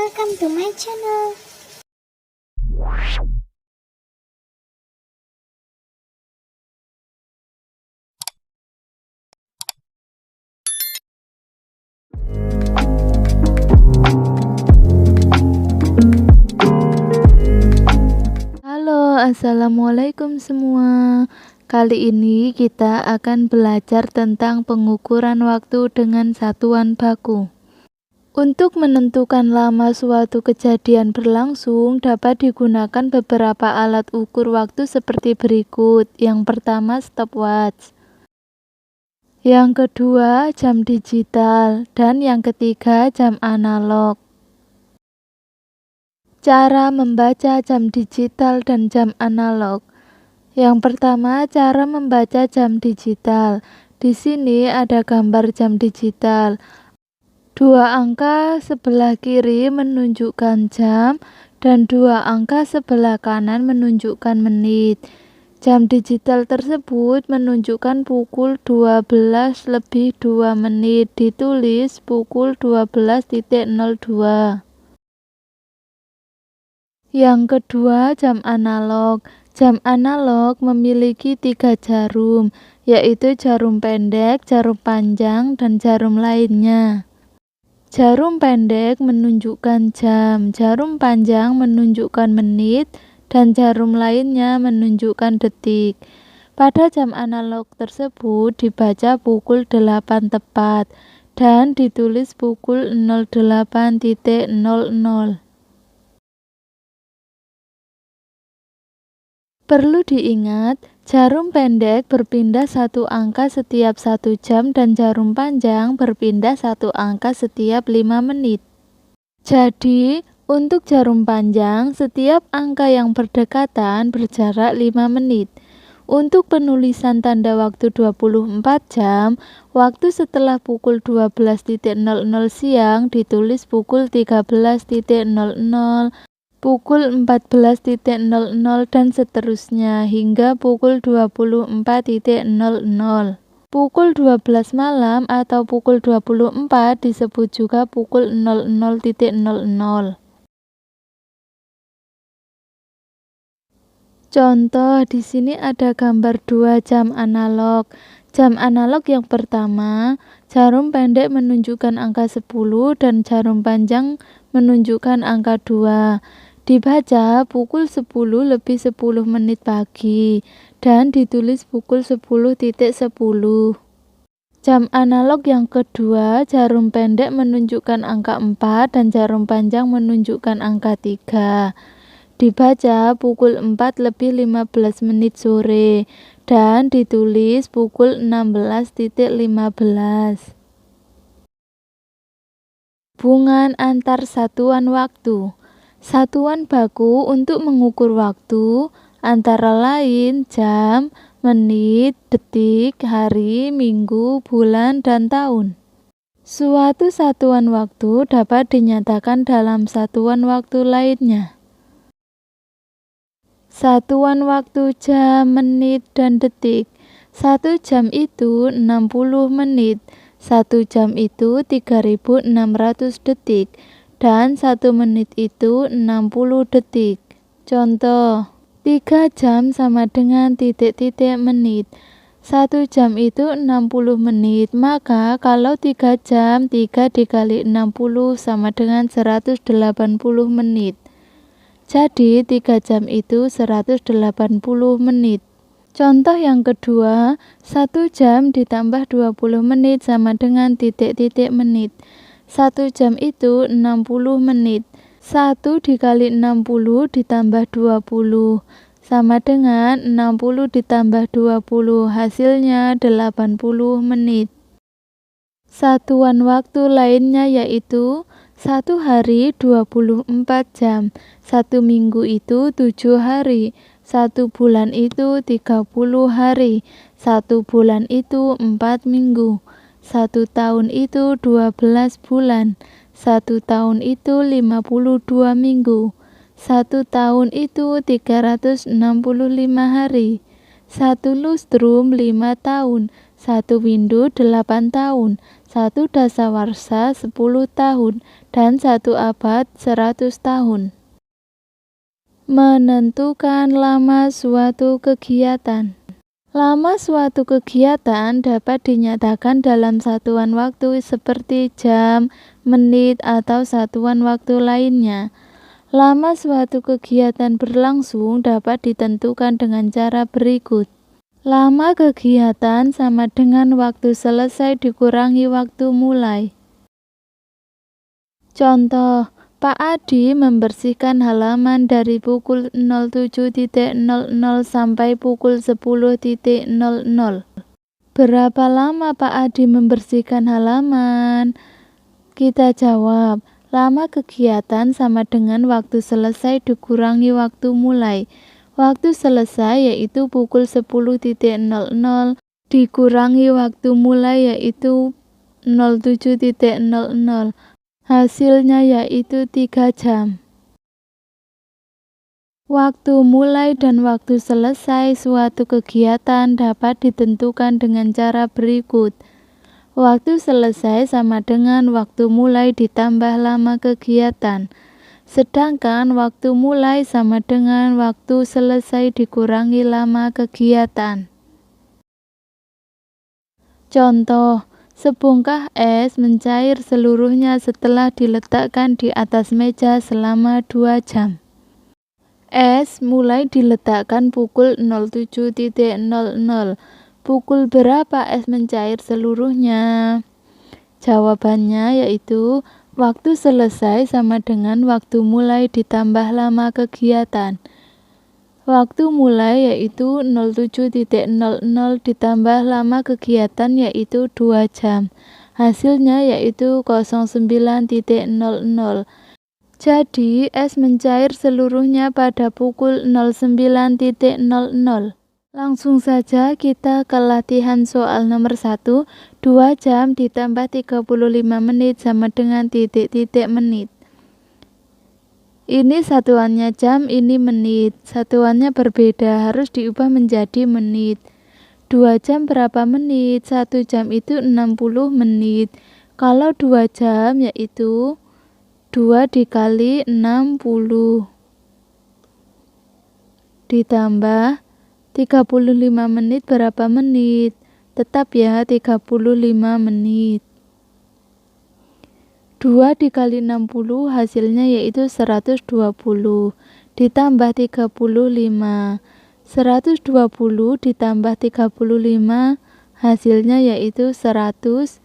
welcome to my channel. Halo, assalamualaikum semua. Kali ini kita akan belajar tentang pengukuran waktu dengan satuan baku. Untuk menentukan lama suatu kejadian berlangsung, dapat digunakan beberapa alat ukur waktu seperti berikut. Yang pertama, stopwatch. Yang kedua, jam digital. Dan yang ketiga, jam analog. Cara membaca jam digital dan jam analog. Yang pertama, cara membaca jam digital. Di sini ada gambar jam digital. Dua angka sebelah kiri menunjukkan jam dan dua angka sebelah kanan menunjukkan menit. Jam digital tersebut menunjukkan pukul 12 lebih 2 menit, ditulis pukul 12.02. Yang kedua, jam analog. Jam analog memiliki 3 jarum, yaitu jarum pendek, jarum panjang, dan jarum lainnya. Jarum pendek menunjukkan jam, jarum panjang menunjukkan menit, dan jarum lainnya menunjukkan detik. Pada jam analog tersebut dibaca pukul 8 tepat, dan ditulis pukul 08.00. Perlu diingat, jarum pendek berpindah satu angka setiap 1 jam dan jarum panjang berpindah satu angka setiap 5 menit. Jadi, untuk jarum panjang, setiap angka yang berdekatan berjarak 5 menit. Untuk penulisan tanda waktu 24 jam, waktu setelah pukul 12.00 siang ditulis pukul 13.00, pukul 14.00 dan seterusnya hingga pukul 24.00. Pukul 12 malam atau pukul 24 disebut juga pukul 00.00. Contoh, di sini ada gambar 2 jam analog. Jam analog yang pertama, jarum pendek menunjukkan angka 10 dan jarum panjang menunjukkan angka 2. Dibaca pukul 10 lebih 10 menit pagi dan ditulis pukul 10.10. Jam analog yang kedua, jarum pendek menunjukkan angka 4 dan jarum panjang menunjukkan angka 3. Dibaca pukul 4 lebih 15 menit sore dan ditulis pukul 16.15. Hubungan antar satuan waktu. Satuan baku untuk mengukur waktu antara lain jam, menit, detik, hari, minggu, bulan, dan tahun. Suatu satuan waktu dapat dinyatakan dalam satuan waktu lainnya. Satuan waktu jam, menit, dan detik. 1 jam itu 60 menit, 1 jam itu 3600 detik, dan 1 menit itu 60 detik. Contoh, 3 jam sama dengan titik-titik menit. 1 jam itu 60 menit, maka kalau 3 jam, 3 dikali 60 sama dengan 180 menit. Jadi 3 jam itu 180 menit. Contoh yang kedua, 1 jam ditambah 20 menit sama dengan titik-titik menit. 1 jam itu 60 menit. 1 dikali 60 ditambah 20 sama dengan 60 ditambah 20, hasilnya 80 menit. Satuan waktu lainnya yaitu 1 hari 24 jam, 1 minggu itu 7 hari, 1 bulan itu 30 hari, 1 bulan itu 4 minggu, 1 tahun itu 12 bulan, 1 tahun itu 52 minggu, 1 tahun itu 365 hari, 1 lustrum 5 tahun, 1 windu 8 tahun, 1 dasawarsa 10 tahun, dan 1 abad 100 tahun. Menentukan lama suatu kegiatan. Lama suatu kegiatan dapat dinyatakan dalam satuan waktu seperti jam, menit, atau satuan waktu lainnya. Lama suatu kegiatan berlangsung dapat ditentukan dengan cara berikut. Lama kegiatan sama dengan waktu selesai dikurangi waktu mulai. Contoh, Pak Adi membersihkan halaman dari pukul 07.00 sampai pukul 10.00. Berapa lama Pak Adi membersihkan halaman? Kita jawab, lama kegiatan sama dengan waktu selesai dikurangi waktu mulai. Waktu selesai yaitu pukul 10.00 dikurangi waktu mulai yaitu 07.00. Hasilnya yaitu 3 jam. Waktu mulai dan waktu selesai suatu kegiatan dapat ditentukan dengan cara berikut. Waktu selesai sama dengan waktu mulai ditambah lama kegiatan. Sedangkan waktu mulai sama dengan waktu selesai dikurangi lama kegiatan. Contoh, sebongkah es mencair seluruhnya setelah diletakkan di atas meja selama 2 jam. Es mulai diletakkan pukul 07.00. Pukul berapa es mencair seluruhnya? Jawabannya yaitu waktu selesai sama dengan waktu mulai ditambah lama kegiatan. Waktu mulai yaitu 07.00 ditambah lama kegiatan yaitu 2 jam. Hasilnya yaitu 09.00. Jadi, es mencair seluruhnya pada pukul 09.00. Langsung saja kita ke latihan soal nomor 1. 2 jam ditambah 35 menit sama dengan titik-titik menit. Ini satuannya jam, ini menit. Satuannya berbeda, harus diubah menjadi menit. 2 jam berapa menit? 1 jam itu 60 menit. Kalau 2 jam yaitu 2 dikali 60 ditambah 35 menit berapa menit? Tetap ya 35 menit. 2 dikali 60 hasilnya yaitu 120 ditambah 35. 120 ditambah 35 hasilnya yaitu 155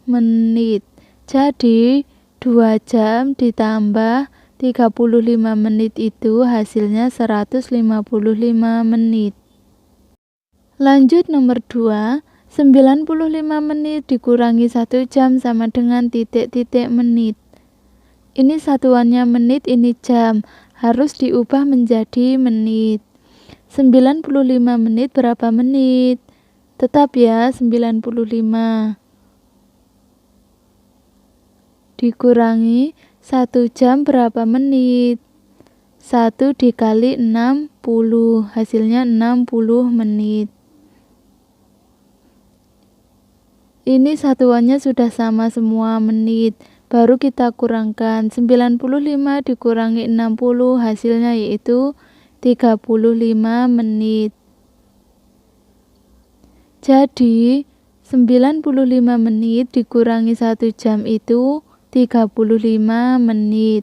menit. Jadi 2 jam ditambah 35 menit itu hasilnya 155 menit. Lanjut nomor 2. 95 menit dikurangi 1 jam sama dengan titik-titik menit. Ini satuannya menit, ini jam. Harus diubah menjadi menit. 95 menit berapa menit? Tetap ya 95. Dikurangi 1 jam berapa menit? 1 dikali 60 hasilnya 60 menit. Ini satuannya sudah sama semua menit. Baru kita kurangkan 95 dikurangi 60 hasilnya yaitu 35 menit. Jadi 95 menit dikurangi 1 jam itu 35 menit.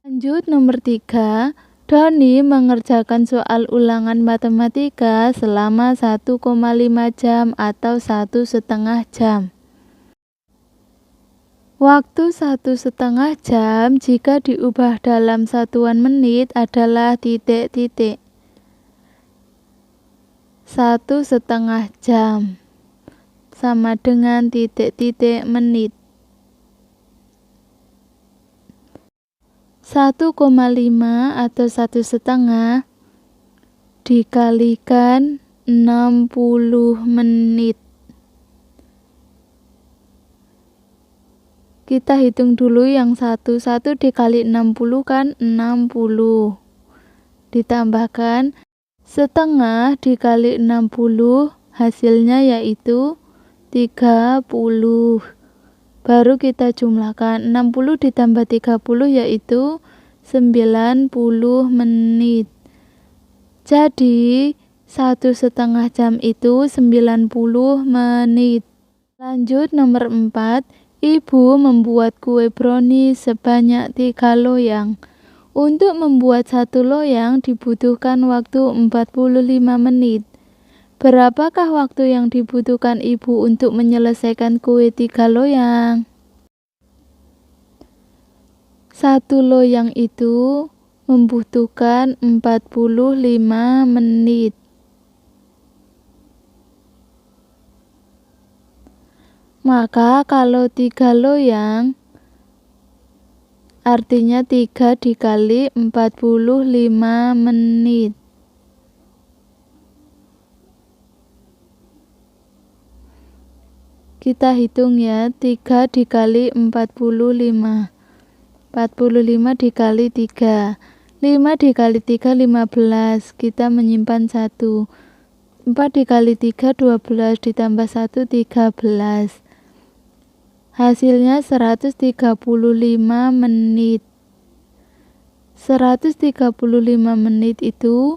Lanjut nomor 3. Doni mengerjakan soal ulangan matematika selama 1,5 jam atau 1,5 jam. Waktu 1,5 jam jika diubah dalam satuan menit adalah titik-titik. 1,5 jam sama dengan titik-titik menit. 1,5 atau 1,5 dikalikan 60 menit. Kita hitung dulu yang 1 dikali 60 kan 60. Ditambahkan setengah dikali 60 hasilnya yaitu 30. Baru kita jumlahkan 60 ditambah 30 yaitu 90 menit. Jadi 1,5 jam itu 90 menit. Lanjut nomor 4. Ibu membuat kue brownies sebanyak 3 loyang. Untuk membuat 1 loyang dibutuhkan waktu 45 menit. Berapakah waktu yang dibutuhkan ibu untuk menyelesaikan kue 3 loyang? 1 loyang itu membutuhkan 45 menit. Maka kalau 3 loyang artinya 3 dikali 45 menit. Kita hitung ya, 3 dikali 45. 45 dikali 3. 5 dikali 3 15. Kita menyimpan 1. 4 dikali 3 12 ditambah 1 13. Hasilnya 135 menit. 135 menit itu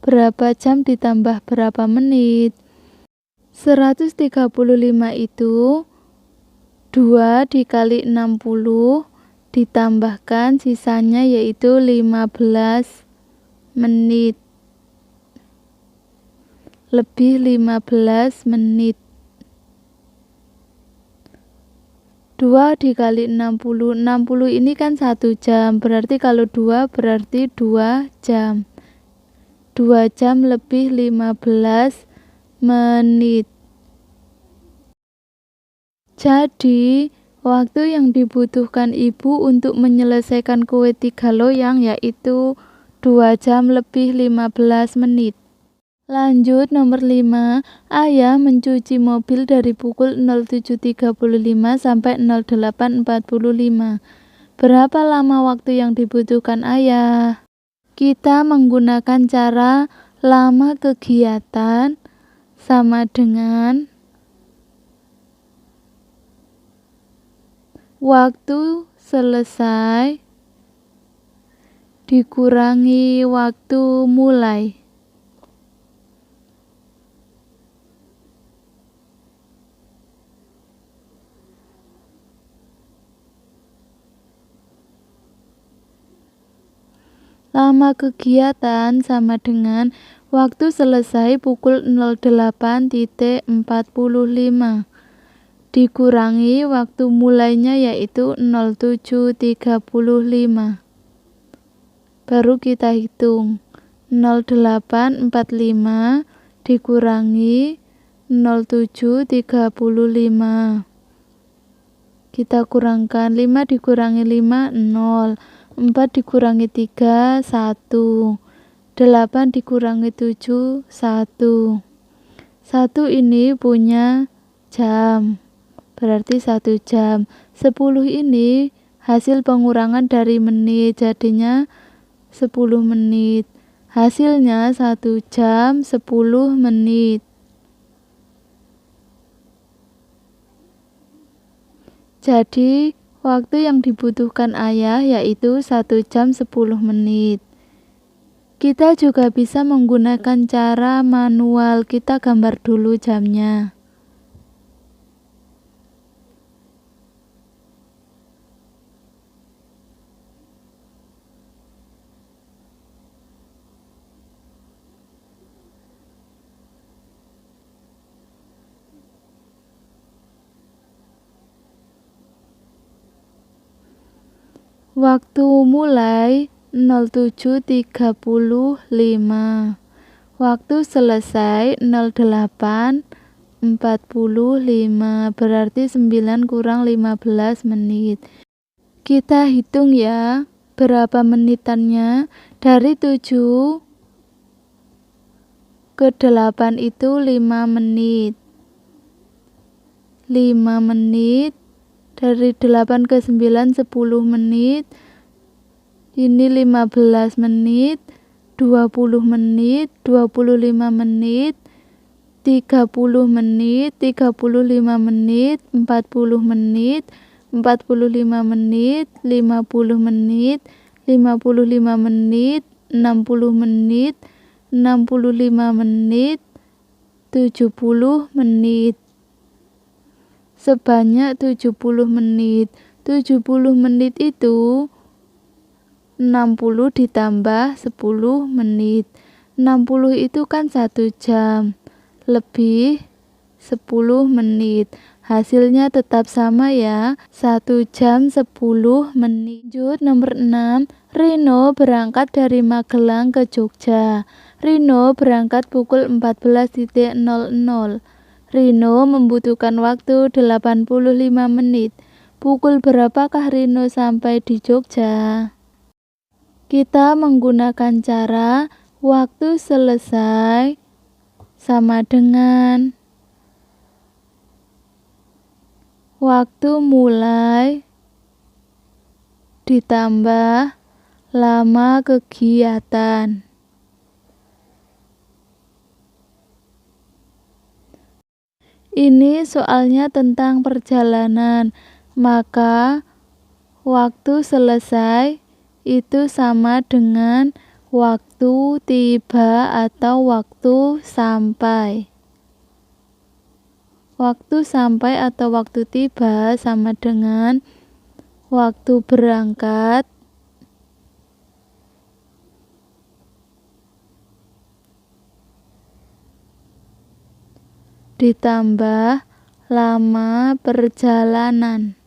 berapa jam ditambah berapa menit? 135 itu 2 dikali 60 ditambahkan sisanya yaitu 15 menit. Lebih 15 menit. 2 dikali 60. 60 ini kan 1 jam. Berarti kalau 2 berarti 2 jam. 2 jam lebih 15 menit. Jadi, waktu yang dibutuhkan ibu untuk menyelesaikan kue 3 loyang yaitu 2 jam lebih 15 menit. Lanjut nomor 5. Ayah mencuci mobil dari pukul 07.35 sampai 08.45. Berapa lama waktu yang dibutuhkan ayah? Kita menggunakan cara lama kegiatan sama dengan waktu selesai dikurangi waktu mulai. Lama kegiatan sama dengan waktu selesai pukul 08.45 dikurangi waktu mulainya yaitu 07.35. Baru kita hitung 08.45 dikurangi 07.35. Kita kurangkan 5 dikurangi 5 0. 4 dikurangi 3 1. 8 dikurangi 7 1. 1 ini punya jam. Berarti 1 jam. 10 ini hasil pengurangan dari menit. Jadinya 10 menit. Hasilnya 1 jam 10 menit. Jadi waktu yang dibutuhkan ayah yaitu 1 jam 10 menit. Kita juga bisa menggunakan cara manual. Kita gambar dulu jamnya. Waktu mulai 07.35. Waktu selesai 08.45. Berarti 9 kurang 15 menit. Kita hitung ya berapa menitannya. Dari 7 ke 8 itu 5 menit. 5 menit. Dari 8 ke 9 10 menit. Ini 15 menit, 20 menit, 25 menit, 30 menit, 35 menit, 40 menit, 45 menit, 50 menit, 55 menit, 60 menit, 65 menit, 70 menit. Sebanyak 70 menit. 70 menit itu 60 ditambah 10 menit. 60 itu kan 1 jam. Lebih 10 menit. Hasilnya tetap sama ya, 1 jam 10 menit. Lanjut nomor 6. Rino berangkat dari Magelang ke Jogja. Rino berangkat pukul 14.00. Rino membutuhkan waktu 85 menit. Pukul berapakah Rino sampai di Jogja? Kita menggunakan cara waktu selesai sama dengan waktu mulai ditambah lama kegiatan. Ini soalnya tentang perjalanan, maka waktu selesai itu sama dengan waktu tiba atau waktu sampai. Waktu sampai atau waktu tiba sama dengan waktu berangkat ditambah lama perjalanan.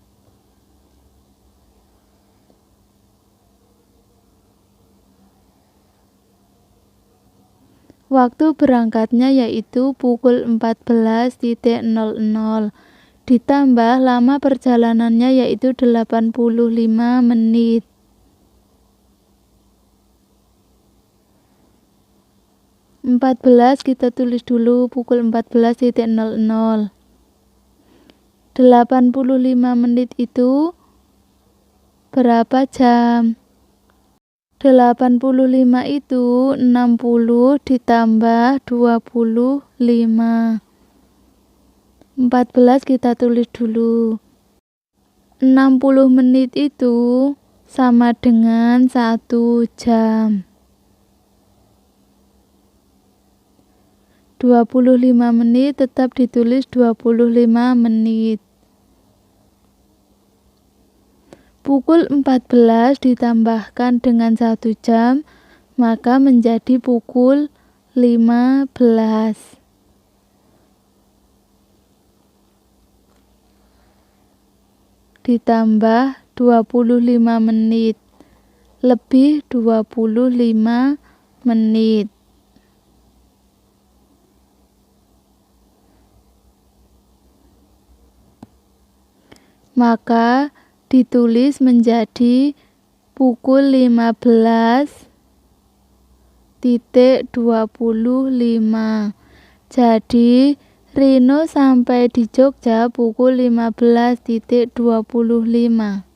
Waktu berangkatnya yaitu pukul 14.00 ditambah lama perjalanannya yaitu 85 menit. Kita tulis dulu pukul 14.00. 85 menit itu berapa jam? 85 itu 60 ditambah 25. 14 kita tulis dulu. 60 menit itu sama dengan 1 jam. 25 menit tetap ditulis 25 menit. Pukul 14 ditambahkan dengan 1 jam, maka menjadi pukul 15. Ditambah 25 menit, lebih 25 menit. Maka ditulis menjadi pukul 15.25. Jadi Rino sampai di Jogja pukul 15.25.